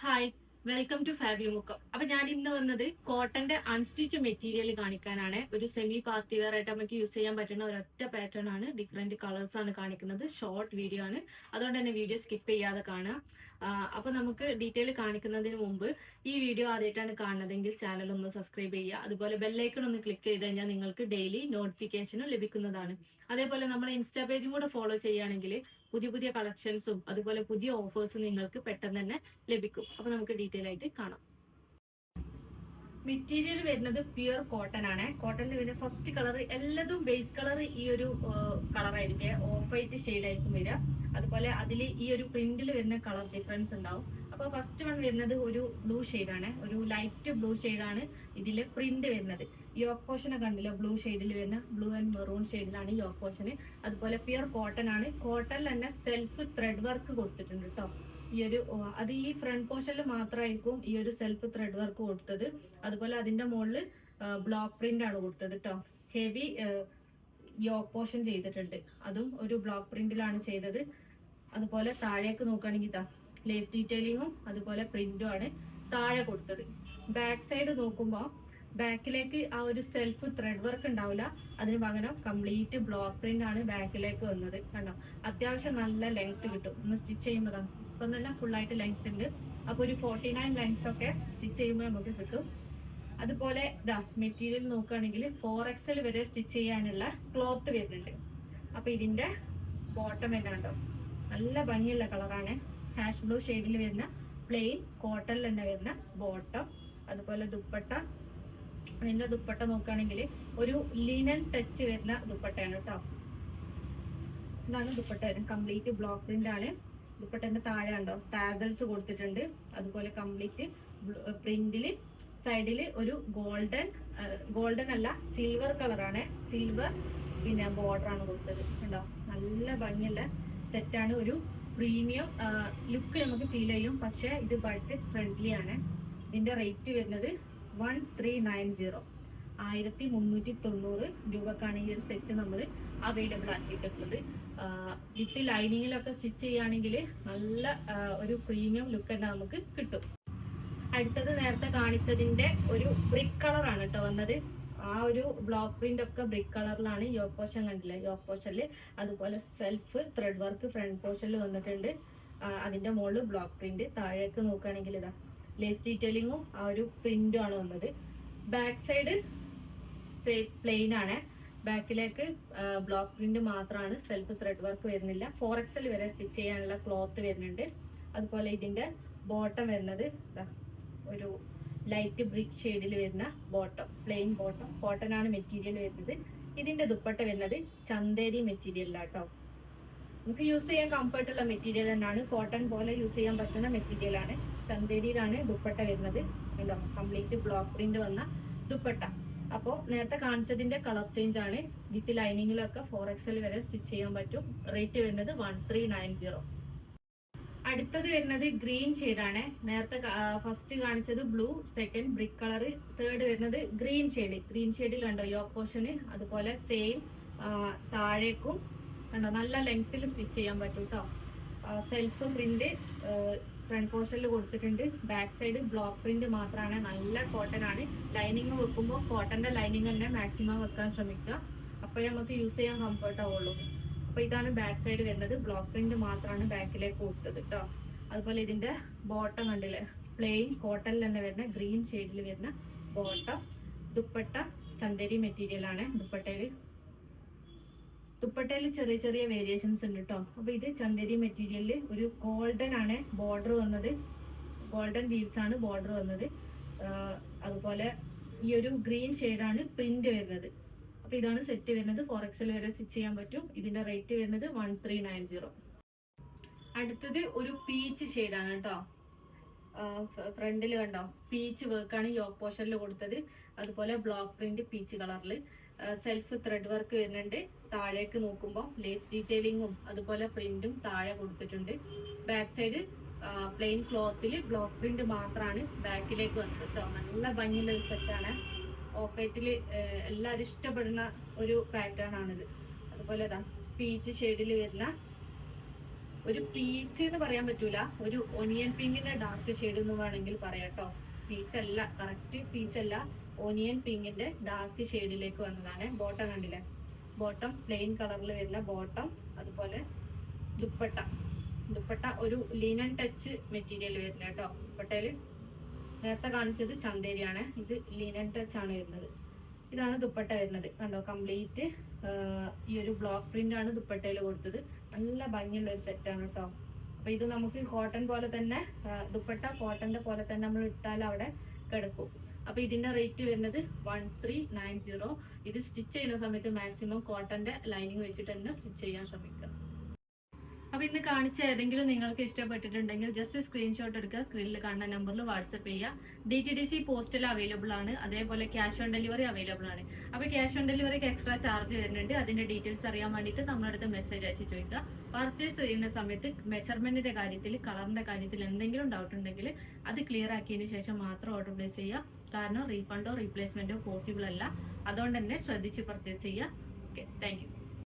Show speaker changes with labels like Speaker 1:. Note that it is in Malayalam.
Speaker 1: Hi, welcome to Fabi Mukkam. അപ്പൊ ഞാൻ ഇന്ന് വന്നത് കോട്ടന്റെ അൺസ്റ്റിച്ച് മെറ്റീരിയൽ കാണിക്കാനാണ്. ഒരു സെമി പാർട്ടി വെയർ ആയിട്ട് നമുക്ക് യൂസ് ചെയ്യാൻ പറ്റുന്ന ഒരൊറ്റ പാറ്റേൺ ആണ്. ഡിഫറെന്റ് കളേഴ്സ് ആണ് കാണിക്കുന്നത്. ഷോർട്ട് വീഡിയോ ആണ്, അതുകൊണ്ട് തന്നെ വീഡിയോ സ്കിപ്പ് ചെയ്യാതെ കാണുക. അപ്പൊ നമുക്ക് ഡീറ്റെയിൽ കാണിക്കുന്നതിന് മുമ്പ് ഈ വീഡിയോ ആദ്യമായിട്ടാണ് കാണുന്നതെങ്കിൽ ചാനൽ ഒന്ന് സബ്സ്ക്രൈബ് ചെയ്യുക. അതുപോലെ ബെല്ലൈക്കൺ ഒന്ന് ക്ലിക്ക് ചെയ്ത് കഴിഞ്ഞാൽ നിങ്ങൾക്ക് ഡെയിലി നോട്ടിഫിക്കേഷനും ലഭിക്കുന്നതാണ്. അതേപോലെ നമ്മളെ ഇൻസ്റ്റാ പേജും കൂടെ ഫോളോ ചെയ്യുകയാണെങ്കിൽ പുതിയ പുതിയ കളക്ഷൻസും അതുപോലെ പുതിയ ഓഫേഴ്സും നിങ്ങൾക്ക് പെട്ടെന്ന് തന്നെ ലഭിക്കും. അപ്പൊ നമുക്ക് ഡീറ്റെയിൽ ആയിട്ട് കാണാം. മെറ്റീരിയൽ വരുന്നത് പ്യുർ കോട്ടൺ ആണ്. കോട്ടണിൽ വരുന്ന ഫസ്റ്റ് കളർ എല്ലാതും ബേസ് കളർ ഈ ഒരു കളർ ആയിരിക്കും, ഓഫ് വൈറ്റ് ഷെയ്ഡ് ആയിരിക്കും വരിക. അതുപോലെ അതിൽ ഈ ഒരു പ്രിന്റിൽ വരുന്ന കളർ ഡിഫറൻസ് ഉണ്ടാവും. അപ്പൊ ഫസ്റ്റ് വൺ വരുന്നത് ഒരു ബ്ലൂ ആണ്, ഒരു ലൈറ്റ് ബ്ലൂ ആണ് ഇതില് പ്രിന്റ് വരുന്നത്. യോക്ക് പോർഷനെ കണ്ടില്ല, ബ്ലൂ ഷെയ്ഡിൽ വരുന്ന ബ്ലൂ ആൻഡ് മെറൂൺ ഷെയ്ഡിലാണ് യോക്ക് പോർഷൻ. അതുപോലെ പ്യുർ കോട്ടൺ ആണ്. കോട്ടണിൽ തന്നെ സെൽഫ് ത്രെഡ് വർക്ക് കൊടുത്തിട്ടുണ്ട് കേട്ടോ. ഈ ഒരു അത് ഈ ഫ്രണ്ട് പോർഷനിൽ മാത്രമായിരിക്കും ഈ ഒരു സെൽഫ് ത്രെഡ് വർക്ക് കൊടുത്തത്. അതുപോലെ അതിന്റെ മുകളിൽ ബ്ലോക്ക് പ്രിന്റ് ആണ് കൊടുത്തത് കേട്ടോ. ഹെവി യോക്ക് പോർഷൻ ചെയ്തിട്ടുണ്ട്, അതും ഒരു ബ്ലോക്ക് പ്രിന്റിലാണ് ചെയ്തത്. അതുപോലെ താഴേക്ക് നോക്കുകയാണെങ്കിൽ ഇതാ ലേസ് ഡീറ്റെയിലിങ്ങും അതുപോലെ പ്രിന്റും ആണ് താഴെ കൊടുത്തത്. ബാക്ക് സൈഡ് നോക്കുമ്പോൾ ബാക്കിലേക്ക് ആ ഒരു സെൽഫ് ത്രെഡ് വർക്ക് ഉണ്ടാവില്ല, അതിന് പകരം കംപ്ലീറ്റ് ബ്ലോക്ക് പ്രിന്റ് ആണ് ബാക്കിലേക്ക് വന്നത്. കണ്ടോ, അത്യാവശ്യം നല്ല ലെങ്ത് കിട്ടും. ഒന്ന് സ്റ്റിച്ച് ചെയ്യുമ്പോഴാണ് ഇപ്പം തന്നെ ഫുൾ ആയിട്ട് ലെങ്ത് ഉണ്ട്. അപ്പൊ ഒരു 49 ലെങ്ത് ഒക്കെ സ്റ്റിച്ച് ചെയ്യുമ്പോൾ നമുക്ക് കിട്ടും. അതുപോലെ ഇതാ മെറ്റീരിയൽ നോക്കുകയാണെങ്കിൽ 4XL വരെ സ്റ്റിച്ച് ചെയ്യാനുള്ള ക്ലോത്ത് വരുന്നുണ്ട്. അപ്പൊ ഇതിന്റെ ബോട്ടം എന്നാണ്ടോ നല്ല ഭംഗിയുള്ള കളറാണ്. ഹാഷ് ബ്ലൂ ഷെയ്ഡിൽ വരുന്ന പ്ലെയിൻ കോട്ടണിൽ തന്നെ വരുന്ന ബോട്ടം. അതുപോലെ ദുപ്പട്ട, അതിന്റെ ദുപ്പട്ട നോക്കുകയാണെങ്കിൽ ഒരു ലിനൻ ടച്ച് വരുന്ന ദുപ്പട്ടയാണ് കേട്ടോ. ഇതാണ് ദുപ്പട്ട വരുന്നത്, കംപ്ലീറ്റ് ബ്ലോക്ക് പ്രിന്റ് ആണ്. ദുപ്പട്ടന്റെ താഴെ ഉണ്ടോ ടാസൽസ് കൊടുത്തിട്ടുണ്ട്. അതുപോലെ കംപ്ലീറ്റ് പ്രിന്റില് സൈഡില് ഒരു ഗോൾഡൻ അല്ല സിൽവർ കളറാണ്, സിൽവർ പിന്നെ ബോർഡർ ആണ് കൊടുത്തത്. കണ്ടോ, നല്ല ഭംഗിയുള്ള സെറ്റാണ്. ഒരു പ്രീമിയം ലുക്ക് നമുക്ക് ഫീൽ ചെയ്യും, പക്ഷെ ഇത് ബഡ്ജറ്റ് ഫ്രണ്ട്ലി ആണ്. ഇതിന്റെ റേറ്റ് വരുന്നത് 1390, 1390 രൂപക്കാണ് ഈ ഒരു സെറ്റ് നമ്മൾ അവൈലബിൾ ആക്കിയിട്ടുള്ളത്. വിത്ത് ലൈനിങ്ങിലൊക്കെ സ്റ്റിച്ച് ചെയ്യുകയാണെങ്കിൽ നല്ല ഒരു പ്രീമിയം ലുക്ക് തന്നെ നമുക്ക് കിട്ടും. അടുത്തത് നേരത്തെ കാണിച്ചതിന്റെ ഒരു ബ്രിക്ക് കളർ ആണ് കേട്ടോ വന്നത്. ആ ഒരു ബ്ലോക്ക് പ്രിന്റ് ഒക്കെ ബ്രിക്ക് കളറിലാണ്. യോക്ക് പോർഷൻ കണ്ടില്ല, യോക്ക് പോർഷനിൽ അതുപോലെ സെൽഫ് ത്രെഡ് വർക്ക് ഫ്രണ്ട് പോർഷനിൽ വന്നിട്ടുണ്ട്. അതിന്റെ മുകളിൽ ബ്ലോക്ക് പ്രിന്റ്. താഴേക്ക് നോക്കുകയാണെങ്കിൽ ഇതാ ലേസ് ഡീറ്റെയിലിങ്ങും ആ ഒരു പ്രിന്റും ആണ് വന്നത്. ബാക്ക് സൈഡ് പ്ലെയിൻ ആണ്, ബാക്കിലേക്ക് ബ്ലോക്ക് പ്രിന്റ് മാത്രമാണ്, സെൽഫ് ത്രെഡ് വർക്ക് വരുന്നില്ല. 4XL വരെ സ്റ്റിച്ച് ചെയ്യാനുള്ള ക്ലോത്ത് വരുന്നുണ്ട്. അതുപോലെ ഇതിന്റെ ബോട്ടം വരുന്നത് ഒരു ലൈറ്റ് ബ്രിക്ക് ഷെയ്ഡിൽ വരുന്ന ബോട്ടം, പ്ലെയിൻ ബോട്ടം. കോട്ടൺ ആണ് മെറ്റീരിയൽ വരുന്നത്. ഇതിന്റെ ദുപ്പട്ട വരുന്നത് ചന്തേരി മെറ്റീരിയലാട്ടോ. നമുക്ക് യൂസ് ചെയ്യാൻ കംഫർട്ടുള്ള മെറ്റീരിയൽ തന്നെയാണ്, കോട്ടൺ പോലെ യൂസ് ചെയ്യാൻ പറ്റുന്ന മെറ്റീരിയൽ ആണ്. ചന്തേരിയിലാണ് ദുപ്പട്ട വരുന്നത്. കംപ്ലീറ്റ് ബ്ലോക്ക് പ്രിന്റ് വന്ന ദുപ്പട്ട. അപ്പോ നേരത്തെ കാണിച്ചതിന്റെ കളർ ചേഞ്ച് ആണ്. വിത്ത് ലൈനിങ്ങിലൊക്കെ 4XL വരെ സ്റ്റിച്ച് ചെയ്യാൻ പറ്റും. റേറ്റ് വരുന്നത് 1390. അടുത്തത് വരുന്നത് ഗ്രീൻ ആണ്. നേരത്തെ ഫസ്റ്റ് കാണിച്ചത് blue, second brick colour, third വരുന്നത് ഗ്രീൻ ഷെയ്ഡ്. ഗ്രീൻ ഷെയ്ഡിൽ കണ്ടോ യോക്ക് പോർഷന്, അതുപോലെ സെയിം താഴേക്കും കണ്ടോ നല്ല ലെങ്ത്തിൽ സ്റ്റിച്ച് ചെയ്യാൻ പറ്റും കേട്ടോ. സെൽഫ് പ്രിന്റ് ഫ്രണ്ട് പോർഷനിൽ കൊടുത്തിട്ടുണ്ട്. ബാക്ക് സൈഡ് ബ്ലോക്ക് പ്രിന്റ് മാത്രമാണ്. നല്ല കോട്ടൺ ആണ്. ലൈനിങ് വെക്കുമ്പോൾ കോട്ടന്റെ ലൈനിങ് തന്നെ മാക്സിമം വെക്കാൻ ശ്രമിക്കുക, അപ്പോഴേ നമുക്ക് യൂസ് ചെയ്യാൻ കംഫർട്ട് ആവുള്ളൂ. അപ്പൊ ഇതാണ് ബാക്ക് സൈഡ് വരുന്നത്. ബ്ലോക്ക് പ്രിന്റ് മാത്രമാണ് ബാക്കിലേക്ക് കൊടുത്തത് കേട്ടോ. അതുപോലെ ഇതിന്റെ ബോട്ടം കണ്ടില്ലേ, പ്ലെയിൻ കോട്ടണിൽ തന്നെ വരുന്ന ഗ്രീൻ ഷെയ്ഡിൽ വരുന്ന ബോട്ടം. ദുപ്പട്ട ചന്തേരി മെറ്റീരിയൽ ആണ്. ദുപ്പട്ടയിൽ ചെറിയ ചെറിയ വേരിയേഷൻസ് ഉണ്ട് കേട്ടോ. അപ്പൊ ഇത് ചന്തേരി മെറ്റീരിയലിൽ ഒരു ഗോൾഡൻ ആണ് ബോർഡർ വന്നത്, ഗോൾഡൻ വീവ്സ് ആണ് ബോർഡർ വന്നത്. അതുപോലെ ഈ ഒരു ഗ്രീൻ ഷെയ്ഡാണ് പ്രിന്റ് വരുന്നത്. അപ്പൊ ഇതാണ് സെറ്റ് വരുന്നത്. 4XL വരെ സ്റ്റിച്ച് ചെയ്യാൻ പറ്റും. ഇതിന്റെ റേറ്റ് വരുന്നത് 1390. അടുത്തത് ഒരു പീച്ച് ഷെയ്ഡാണ് കേട്ടോ. ഫ്രണ്ടിൽ കണ്ടോ പീച്ച് വർക്കാണ് യോക്ക് പോർഷനിൽ കൊടുത്തത്. അതുപോലെ ബ്ലോക്ക് പ്രിന്റ് പീച്ച് കളറിൽ സെൽഫ് ത്രെഡ് വർക്ക് വരുന്നുണ്ട്. താഴേക്ക് നോക്കുമ്പോൾ ലേസ് ഡീറ്റെയിലിങ്ങും അതുപോലെ പ്രിന്റും താഴെ കൊടുത്തിട്ടുണ്ട്. ബാക്ക് സൈഡ് പ്ലെയിൻ ക്ലോത്തിൽ ബ്ലോക്ക് പ്രിന്റ് മാത്രമാണ് ബാക്കിലേക്ക് വന്നത് കേട്ടോ. നല്ല ഭംഗിയുള്ള ഒരു സെറ്റാണ്. ഓഫ് വൈറ്റിൽ എല്ലാവരും ഇഷ്ടപ്പെടുന്ന ഒരു പാറ്റേൺ ആണിത്. അതുപോലെ പീച്ച് ഷെയ്ഡിൽ വരുന്ന ഒരു പീച്ച് എന്ന് പറയാൻ പറ്റൂല, ഒരു ഒനിയൻ പിങ്കിന്റെ ഡാർക്ക് ഷെയ്ഡ് എന്ന് വേണമെങ്കിൽ പറയാം കേട്ടോ. പീച്ച് അല്ല, കറക്റ്റ് പീച്ച് അല്ല, ഒനിയൻ പിങ്കിന്റെ ഡാർക്ക് ഷെയ്ഡിലേക്ക് വന്നതാണ്. ബോട്ടം കണ്ടില്ലേ, ബോട്ടം പ്ലെയിൻ കളറിൽ വരുന്ന ബോട്ടം. അതുപോലെ ദുപ്പട്ട ഒരു ലിനൻ ടച്ച് മെറ്റീരിയൽ വരുന്നത് കേട്ടോ. ദുപ്പട്ടയില് നേരത്തെ കാണിച്ചത് ചന്തേരിയാണ്, ഇത് ലിനൻ ടച്ച് ആണ് വരുന്നത്. ഇതാണ് ദുപ്പട്ട വരുന്നത് കണ്ടോ. കംപ്ലീറ്റ് ഈ ഒരു ബ്ലോക്ക് പ്രിന്റ് ആണ് ദുപ്പട്ടയിൽ കൊടുത്തത്. നല്ല ഭംഗിയുള്ള ഒരു സെറ്റാണ് കേട്ടോ. അപ്പൊ ഇത് നമുക്ക് കോട്ടൺ പോലെ തന്നെ, ദുപ്പട്ട കോട്ടന്റെ പോലെ തന്നെ നമ്മൾ ഇട്ടാൽ അവിടെ കിടക്കും. അപ്പൊ ഇതിന്റെ റേറ്റ് വരുന്നത് 1390. ഇത് സ്റ്റിച്ച് ചെയ്യുന്ന സമയത്ത് മാക്സിമം കോട്ടന്റെ ലൈനിങ് വെച്ചിട്ട് തന്നെ സ്റ്റിച്ച് ചെയ്യാൻ ശ്രമിക്കുക. അപ്പൊ ഇന്ന് കാണിച്ച ഏതെങ്കിലും നിങ്ങൾക്ക് ഇഷ്ടപ്പെട്ടിട്ടുണ്ടെങ്കിൽ ജസ്റ്റ് സ്ക്രീൻഷോട്ട് എടുക്കുക, സ്ക്രീനിൽ കാണുന്ന നമ്പറിൽ വാട്സപ്പ് ചെയ്യുക. DTDC പോസ്റ്റിൽ അവൈലബിൾ ആണ്, അതേപോലെ ക്യാഷ് ഓൺ ഡെലിവറി അവൈലബിൾ ആണ്. അപ്പൊ ക്യാഷ് ഓൺ ഡെലിവറിക്ക് എക്സ്ട്രാ ചാർജ് വരുന്നുണ്ട്. അതിന്റെ ഡീറ്റെയിൽസ് അറിയാൻ വേണ്ടിയിട്ട് നമ്മുടെ അടുത്ത് മെസ്സേജ് അയച്ച് ചോദിക്കുക. പർച്ചേസ് ചെയ്യുന്ന സമയത്ത് മെഷർമെന്റിന്റെ കാര്യത്തിൽ, കളറിന്റെ കാര്യത്തിൽ എന്തെങ്കിലും ഡൗട്ട് ഉണ്ടെങ്കിൽ അത് ക്ലിയർ ആക്കിയതിന് ശേഷം മാത്രം ഓർഡർ പ്ലേസ് ചെയ്യുക. കാരണം റീഫണ്ടോ റീപ്ലേസ്മെന്റോ പോസിബിൾ അല്ല. അതുകൊണ്ട് തന്നെ ശ്രദ്ധിച്ച് പർച്ചേസ് ചെയ്യുക. Okay, thank you.